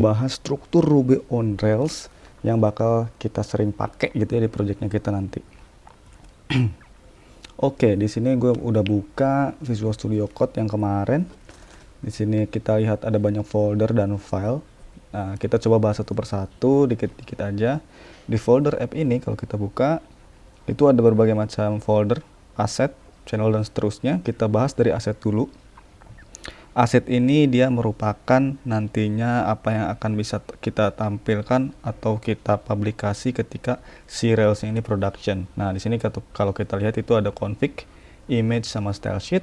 bahas struktur Ruby on Rails yang bakal kita sering pakai gitu ya di projectnya kita nanti. Oke, di sini gue udah buka Visual Studio Code yang kemarin. Di sini kita lihat ada banyak folder dan file. Nah, kita coba bahas satu persatu, dikit-dikit aja. Di folder app ini kalau kita buka, itu ada berbagai macam folder, aset, channel dan seterusnya. Kita bahas dari aset dulu. Aset ini dia merupakan nantinya apa yang akan bisa kita tampilkan atau kita publikasi ketika si Rails ini production. Nah, di sini kalau kita lihat itu ada config, image sama style sheet.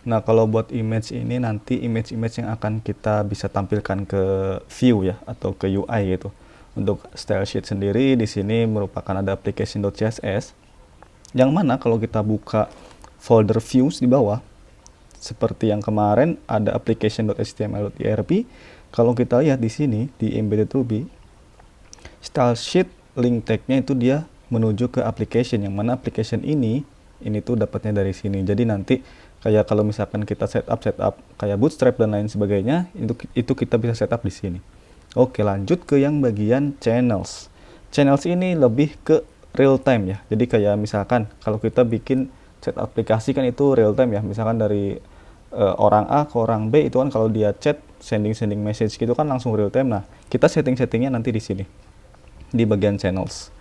Nah, kalau buat image ini nanti image-image yang akan kita bisa tampilkan ke view ya atau ke UI gitu. Untuk style sheet sendiri di sini merupakan ada application.css yang mana kalau kita buka folder views di bawah seperti yang kemarin ada application.html.irp. Kalau kita lihat di sini di embedded Ruby, style sheet link tag-nya itu dia menuju ke application, yang mana application ini tuh dapatnya dari sini. Jadi nanti kayak kalau misalkan kita setup kayak Bootstrap dan lain sebagainya, itu kita bisa setup di sini. Oke, lanjut ke yang bagian channels. Channels ini lebih ke real time ya. Jadi kayak misalkan kalau kita bikin chat aplikasi kan itu real time ya. Misalkan dari orang A ke orang B itu kan kalau dia chat sending message gitu kan langsung real time. Nah, kita settingnya nanti di sini di bagian channels.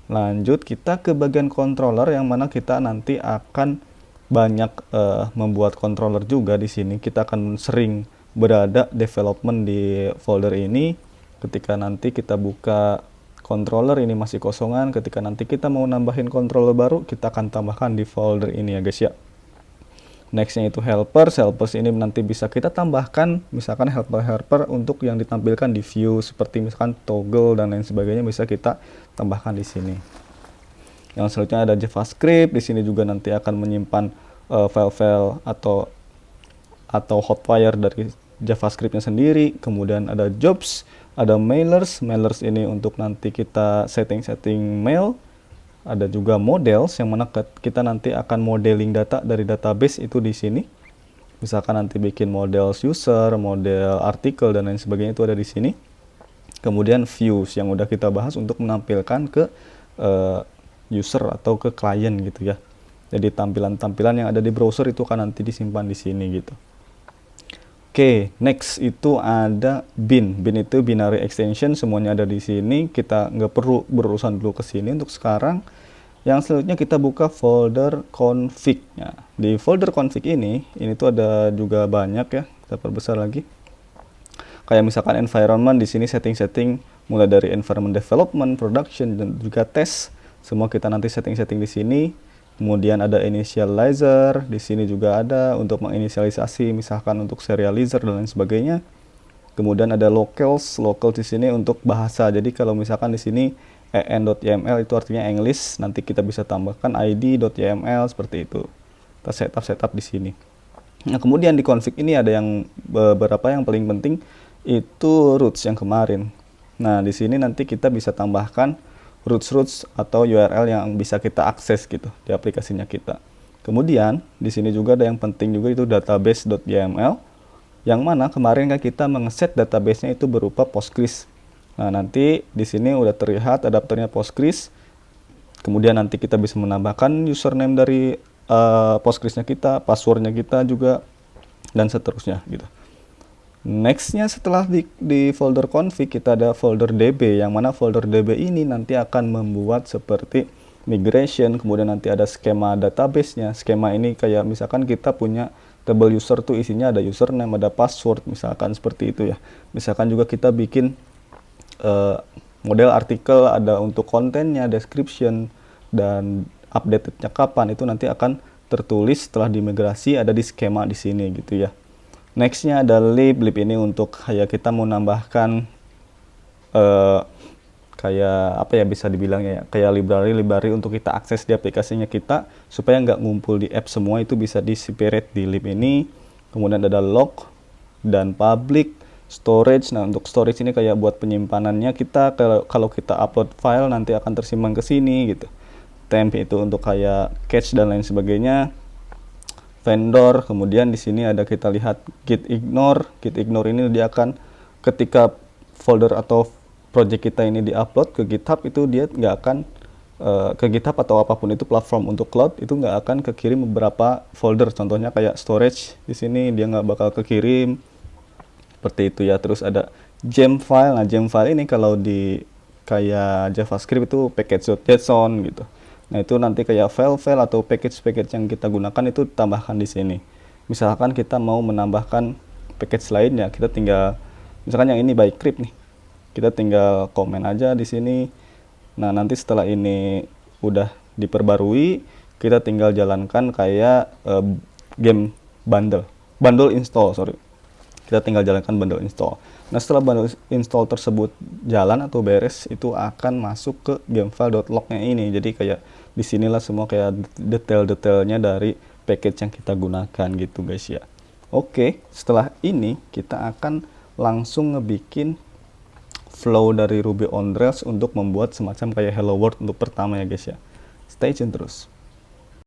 Lanjut kita ke bagian controller yang mana kita nanti akan banyak membuat controller juga di sini. Kita akan sering berada development di folder ini. Ketika nanti kita buka controller ini masih kosongan, ketika nanti kita mau nambahin controller baru, kita akan tambahkan di folder ini ya guys ya. Nextnya itu helpers ini nanti bisa kita tambahkan misalkan helper untuk yang ditampilkan di view seperti misalkan toggle dan lain sebagainya, bisa kita tambahkan di sini. Yang selanjutnya ada JavaScript, di sini juga nanti akan menyimpan file-file atau hotwire dari JavaScript-nya sendiri. Kemudian ada jobs, ada mailers ini untuk nanti kita setting mail. Ada juga models yang mana kita nanti akan modeling data dari database itu di sini. Misalkan nanti bikin model user, model artikel dan lain sebagainya itu ada di sini. Kemudian views yang udah kita bahas untuk menampilkan ke user atau ke klien gitu ya. Jadi tampilan-tampilan yang ada di browser itu kan nanti disimpan di sini gitu. Oke, next itu ada bin. Bin itu binary extension, semuanya ada di sini. Kita nggak perlu berurusan dulu ke sini untuk sekarang. Yang selanjutnya kita buka folder config. Ya, di folder config ini tuh ada juga banyak ya. Kita perbesar lagi. Kayak misalkan environment, di sini setting-setting mulai dari environment development, production dan juga test. Semua kita nanti setting-setting di sini. Kemudian ada initializer, di sini juga ada untuk menginisialisasi misalkan untuk serializer dan lain sebagainya. Kemudian ada locals di sini untuk bahasa. Jadi kalau misalkan di sini en.yml itu artinya English, nanti kita bisa tambahkan id.yml seperti itu. Kita setup di sini. Nah, kemudian di config ini ada yang beberapa yang paling penting itu roots yang kemarin. Nah, di sini nanti kita bisa tambahkan roots atau URL yang bisa kita akses gitu di aplikasinya kita. Kemudian di sini juga ada yang penting juga itu database.yml, yang mana kemarin kan kita mengeset database-nya itu berupa Postgres. Nah, nanti di sini udah terlihat adapternya Postgres. Kemudian nanti kita bisa menambahkan username dari Postgres-nya kita, passwordnya kita juga dan seterusnya gitu. Nextnya setelah di folder config kita ada folder db, yang mana folder db ini nanti akan membuat seperti migration, kemudian nanti ada skema database-nya. Skema ini kayak misalkan kita punya table user tuh isinya ada username, ada password, misalkan seperti itu ya. Misalkan juga kita bikin model artikel, ada untuk kontennya, description, dan update-nya kapan, itu nanti akan tertulis setelah dimigrasi ada di skema di sini gitu ya. Nextnya ada lib ini untuk kayak kita mau nambahkan kayak apa ya bisa dibilang ya, kayak library untuk kita akses di aplikasinya kita supaya nggak ngumpul di app semua, itu bisa di separate di lib ini. Kemudian ada log dan public storage. Nah, untuk storage ini kayak buat penyimpanannya kita, kalau kita upload file nanti akan tersimpan ke sini gitu. Temp itu untuk kayak cache dan lain sebagainya. Vendor, kemudian di sini ada kita lihat git ignore ini dia akan ketika folder atau project kita ini diupload ke GitHub, itu dia nggak akan ke GitHub atau apapun itu platform untuk cloud, itu nggak akan kekirim beberapa folder. Contohnya kayak storage di sini dia nggak bakal kekirim seperti itu ya. Terus ada gem file. Nah, gem file ini kalau di kayak JavaScript itu package.json gitu. Nah, itu nanti kayak file-file atau package-package yang kita gunakan itu tambahkan di sini. Misalkan kita mau menambahkan package lainnya, kita tinggal, misalkan yang ini by Crypt nih, kita tinggal komen aja di sini. Nah, nanti setelah ini udah diperbarui, kita tinggal jalankan kayak game bundle install, sorry. Kita tinggal jalankan bundle install. Nah, setelah bundle install tersebut jalan atau beres, itu akan masuk ke gamefile.log-nya ini. Jadi kayak disinilah semua kayak detail-detailnya dari package yang kita gunakan gitu guys ya. Oke, setelah ini kita akan langsung ngebikin flow dari Ruby on Rails untuk membuat semacam kayak hello world untuk pertama ya guys ya. Stay tune terus.